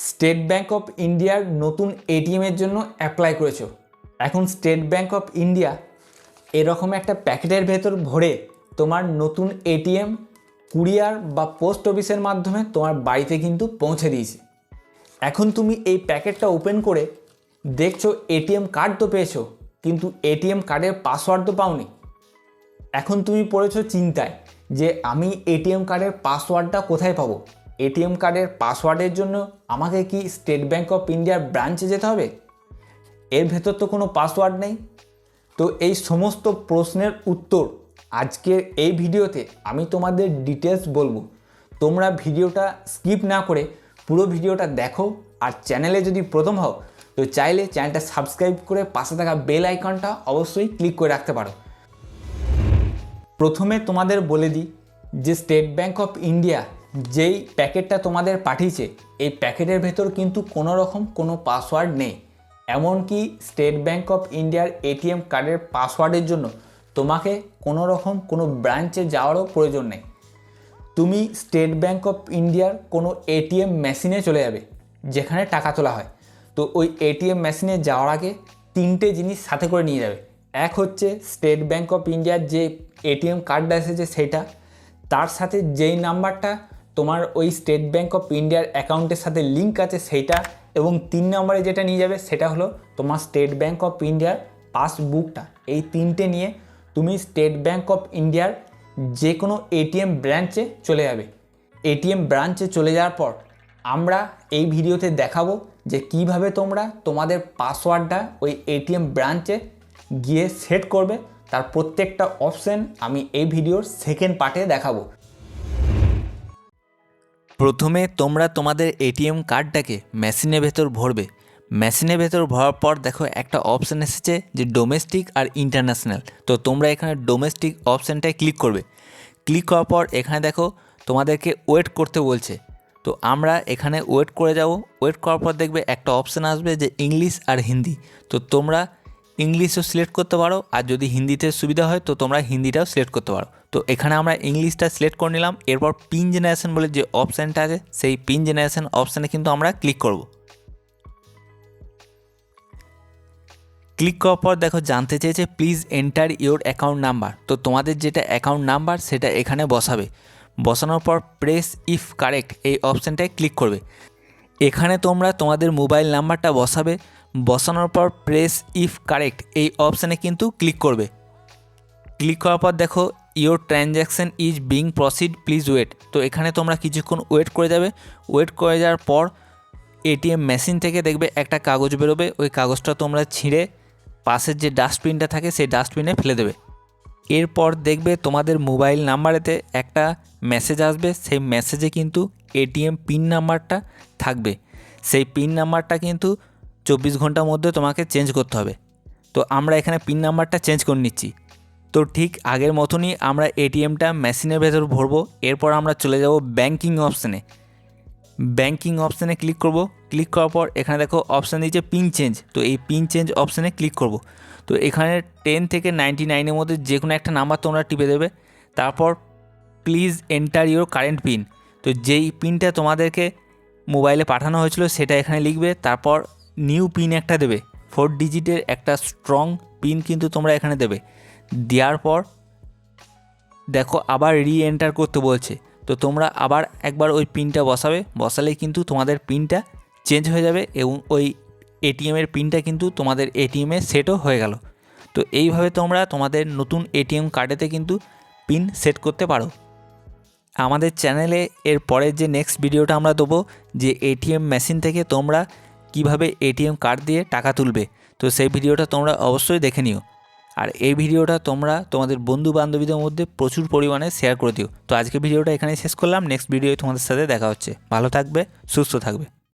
State bank of ইন্ডিয়ার নতুন এটিএমের জন্য অ্যাপ্লাই করেছো। এখন স্টেট ব্যাঙ্ক অফ ইন্ডিয়া এরকম একটা প্যাকেটের ভেতর ভরে তোমার নতুন এটিএম কুরিয়ার বা পোস্ট অফিসের মাধ্যমে তোমার বাড়িতে কিন্তু পৌঁছে দিয়েছে। এখন তুমি এই প্যাকেটটা ওপেন করে দেখছো এটিএম কার্ড তো পেয়েছো, কিন্তু এটিএম কার্ডের পাসওয়ার্ড তো পাওনি। এখন তুমি পড়েছো চিন্তায় যে আমি এটিএম কার্ডের পাসওয়ার্ডটা কোথায় পাবো। এটিএম কার্ডের পাসওয়ার্ডের জন্য আমাকে কি স্টেট ব্যাঙ্ক অফ ইন্ডিয়ার ব্রাঞ্চে যেতে হবে? এর ভেতর তো কোনো পাসওয়ার্ড নেই। তো এই সমস্ত প্রশ্নের উত্তর আজকের এই ভিডিওতে আমি তোমাদের ডিটেলস বলবো। তোমরা ভিডিওটা স্কিপ না করে পুরো ভিডিওটা দেখো, আর চ্যানেলে যদি প্রথম হও তো চাইলে চ্যানেলটা সাবস্ক্রাইব করে পাশে থাকা বেল আইকনটা অবশ্যই ক্লিক করে রাখতে পারো। প্রথমে তোমাদের বলে দিই যে স্টেট ব্যাঙ্ক অফ ইন্ডিয়া যেই প্যাকেটটা তোমাদের পাঠিয়েছে এই প্যাকেটের ভেতর কিন্তু কোনো রকম কোনো পাসওয়ার্ড নেই। এমনকি স্টেট ব্যাঙ্ক অফ ইন্ডিয়ার এটিএম কার্ডের পাসওয়ার্ডের জন্য তোমাকে কোনো রকম কোনো ব্রাঞ্চে যাওয়ারও প্রয়োজন নেই। তুমি স্টেট ব্যাঙ্ক অফ ইন্ডিয়ার কোনো এটিএম মেশিনে চলে যাবে যেখানে টাকা তোলা হয়। তো ওই এটিএম মেশিনে যাওয়ার আগে তিনটে জিনিস সাথে করে নিয়ে যাবে। এক হচ্ছে স্টেট ব্যাঙ্ক অফ ইন্ডিয়ার যে এটিএম কার্ডটা এসেছে সেটা, তার সাথে যেই নাম্বারটা তোমার ওই স্টেট ব্যাঙ্ক অফ ইন্ডিয়ার অ্যাকাউন্টের সাথে লিঙ্ক আছে সেইটা, এবং 3 নম্বরে যেটা নিয়ে যাবে সেটা হলো তোমার স্টেট ব্যাঙ্ক অফ ইন্ডিয়ার পাসবুকটা। এই তিনটে নিয়ে তুমি স্টেট ব্যাঙ্ক অফ ইন্ডিয়ার যে কোনো এটিএম ব্রাঞ্চে চলে যাবে। এটিএম ব্রাঞ্চে চলে যাওয়ার পর আমরা এই ভিডিওতে দেখাবো যে কিভাবে তোমরা তোমাদের পাসওয়ার্ডটা ওই এটিএম ব্রাঞ্চে গিয়ে সেট করবে। তার প্রত্যেকটা অপশন আমি এই ভিডিওর সেকেন্ড পার্টে দেখাবো। প্রথমে তোমরা তোমাদের এটিএম কার্ডটাকে মেশিনের ভেতর ভরবে। মেশিনের ভেতর ভরার পর দেখো একটা অপশান এসেছে যে ডোমেস্টিক আর ইন্টারন্যাশনাল। তো তোমরা এখানে ডোমেস্টিক অপশানটায় ক্লিক করবে। ক্লিক করার পর এখানে দেখো তোমাদেরকে ওয়েট করতে বলছে। তো আমরা এখানে ওয়েট করে যাব। ওয়েট করার পর দেখবে একটা অপশান আসবে যে ইংলিশ আর হিন্দি। তো তোমরা ইংলিশও সিলেক্ট করতে পারো, আর যদি হিন্দিতে সুবিধা হয় তো তোমরা হিন্দিটাও সিলেক্ট করতে পারো। তো এখানে আমরা ইংলিশটা সিলেক্ট করে নিলাম। এরপর পিন জেনারেশন বলে যে অপশানটা আছে সেই পিন জেনারেশন অপশানে কিন্তু আমরা ক্লিক করব। ক্লিক করার পর দেখো জানতে চেয়েছে please enter your account number. তো তোমাদের যেটা অ্যাকাউন্ট নাম্বার সেটা এখানে বসাবে। বসানোর পর প্রেস ইফ কারেক্ট এই অপশানটায় ক্লিক করবে। এখানে তোমরা তোমাদের মোবাইল নাম্বারটা বসাবে। বসানোর পর প্রেস ইফ কারেক্ট এই অপশানে কিন্তু ক্লিক করবে। ক্লিক করার পর দেখো your transaction is being proceed please wait. তো এখানে তোমরা কিছুক্ষণ ওয়েট করে যাবে। ওয়েট করে যাওয়ার পর এটিএম মেশিন থেকে দেখবে একটা কাগজ বেরোবে। ওই কাগজটা তোমরা ছিঁড়ে পাশের যে ডাস্টবিনটা থাকে সেই ডাস্টবিনে ফেলে দেবে। এরপর দেখবে তোমাদের মোবাইল নাম্বারেতে একটা মেসেজ আসবে। সেই মেসেজে কিন্তু এটিএম পিন নাম্বারটা থাকবে। সেই পিন নাম্বারটা কিন্তু 24 ঘন্টার মধ্যে তোমাকে চেঞ্জ করতে হবে। তো আমরা এখানে পিন নাম্বারটা চেঞ্জ করে নিচ্ছি। তো ঠিক আগের মতনই আমরা এটিএমটা মেশিনের ভেতর ভরবো। এরপর আমরা চলে যাব ব্যাঙ্কিং অপশানে। ব্যাঙ্কিং অপশানে ক্লিক করব। ক্লিক করার পর এখানে দেখো অপশান দিয়েছে পিন চেঞ্জ। তো এই পিন চেঞ্জ অপশানে ক্লিক করব। তো এখানে 10 থেকে 99-এর মধ্যে যে কোনো একটা নাম্বার তোমরা টিপে দেবে। তারপর please enter your current pin. তো যেই পিনটা তোমাদেরকে মোবাইলে পাঠানো হয়েছিল সেটা এখানে লিখবে। তারপর নিউ পিন একটা দেবে, 4 ডিজিটের একটা স্ট্রং পিন কিন্তু তোমরা এখানে দেবে। দেওয়ার পর দেখো আবার রি এন্টার করতে বলছে। তো তোমরা আবার একবার ওই পিনটা বসাবে। বসালেই কিন্তু তোমাদের পিনটা চেঞ্জ হয়ে যাবে এবং ওই এটিএমের পিনটা কিন্তু তোমাদের এটিএমে সেটও হয়ে গেল। তো এইভাবে তোমরা তোমাদের নতুন এটিএম কার্ডেতে কিন্তু পিন সেট করতে পারো। আমাদের চ্যানেলে এর পরের যে নেক্সট ভিডিওটা আমরা দেবো যে এটিএম মেশিন থেকে তোমরা কিভাবে এটিএম কার্ড দিয়ে টাকা তুলবে। তো সেই ভিডিওটা তোমরা অবশ্যই দেখে নিও। আর এই ভিডিওটা তোমরা তোমাদের বন্ধু বান্ধবীদের মধ্যে প্রচুর পরিমাণে শেয়ার করে দিও। তো আজকে ভিডিওটা এখানেই শেষ করলাম। নেক্সট ভিডিওয় তোমাদের সাথে দেখা হচ্ছে। ভালো থাকবে, সুস্থ থাকবে।